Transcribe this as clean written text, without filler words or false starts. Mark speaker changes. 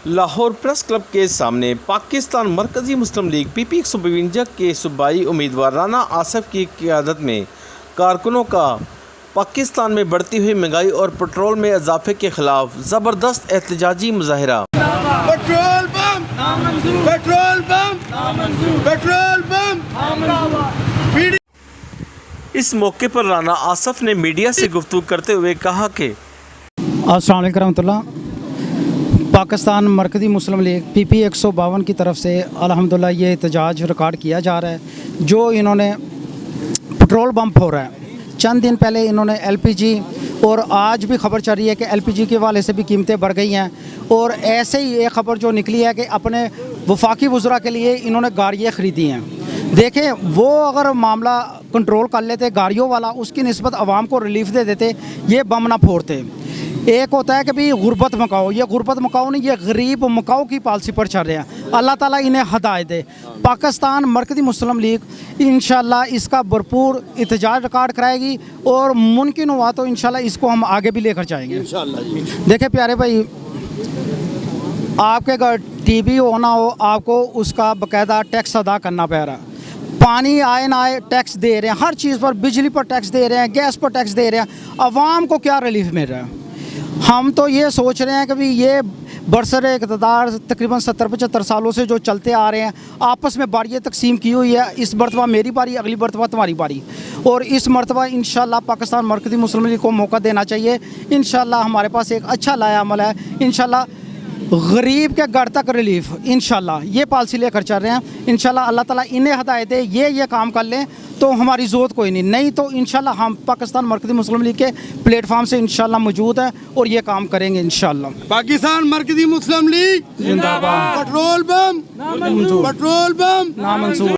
Speaker 1: Lahore press club के सामने पाकिस्तान मरकज़ी मुस्लिम लीग PP 152 के सूबाई उम्मीदवार राना आसिफ की क़यादत में कारकुनों का पाकिस्तान में बढ़ती हुई महंगाई और पेट्रोल में इजाफे के खिलाफ ज़बरदस्त एहतजाजी मुजाहरा।
Speaker 2: Petrol bomb petrol bomb petrol bomb.
Speaker 1: इस मौके पर राना आसिफ ने मीडिया से गुफ्तगू करते हुए कहा कि
Speaker 3: अस्सलाम वालेकुम रहमतुल्लाह। पाकिस्तान मरकज़ी मुस्लिम लीग PP 152 की तरफ से अल्हम्दुलिल्लाह ये एहतजाज रिकॉर्ड किया जा रहा है। जो इन्होंने पेट्रोल बम फोड़ा है, चंद दिन पहले इन्होंने LPG और आज भी खबर चल रही है कि LPG के वाले से भी कीमतें बढ़ गई हैं। और ऐसे ही एक ख़बर जो निकली है कि अपने वफाकी वज़रा के लिए इन्होंने गाड़ियाँ ख़रीदी हैं। देखें, वो अगर मामला कंट्रोल कर लेते गाड़ियों वाला, उसकी निस्बत आवाम को रिलीफ दे देते, ये बम ना फोड़ते। एक होता है कि भाई गुरबत मकाओ, ये गुरबत मकाओ नहीं, ये गरीब मकाओ की पॉलिसी पर चल रहे हैं। अल्लाह ताला इन्हें हदायत दे। पाकिस्तान मरकज़ी मुस्लिम लीग इंशाल्लाह इसका भरपूर एहतजाज रिकॉर्ड कराएगी और मुमकिन हुआ तो इंशाल्लाह इसको हम आगे भी लेकर जाएंगे इंशाल्लाह। देखें प्यारे भाई, आपके घर TV हो ना हो, आपको उसका बाकायदा टैक्स अदा करना पड़ रहा है। पानी आए ना आए टैक्स दे रहे हैं, हर चीज़ पर, बिजली पर टैक्स दे रहे हैं, गैस पर टैक्स दे रहे हैं। आवाम को क्या रिलीफ मिल रहा है? हम तो ये सोच रहे हैं कि भाई ये बरसर इक़्तिदार तकरीबन 70-75 सालों से जो चलते आ रहे हैं, आपस में बारियाँ तकसीम की हुई है। इस मरतबा मेरी बारी, अगली मरतबा तुम्हारी बारी। और इस मरतबा इंशाल्लाह पाकिस्तान मरकज़ी मुस्लिम लीग को मौका देना चाहिए। इंशाल्लाह हमारे पास एक अच्छा लाया अमल है। इंशाल्लाह गरीब के घर तक रिलीफ, इंशाल्लाह ये पॉलिसी लेकर चल रहे हैं। इंशाल्लाह अल्लाह ताला इन्हें हदायत दे, ये काम कर लें तो हमारी ज़रूरत कोई नहीं तो इंशाल्लाह हम पाकिस्तान मरकज़ी मुस्लिम लीग के प्लेटफार्म से इंशाल्लाह मौजूद हैं और ये काम करेंगे इंशाल्लाह।
Speaker 2: पाकिस्तान मरकज़ी मुस्लिम लीग
Speaker 3: जिंदाबाद।
Speaker 2: पेट्रोल बम
Speaker 3: नामंजूर।
Speaker 2: पेट्रोल बम
Speaker 3: नामंजूर।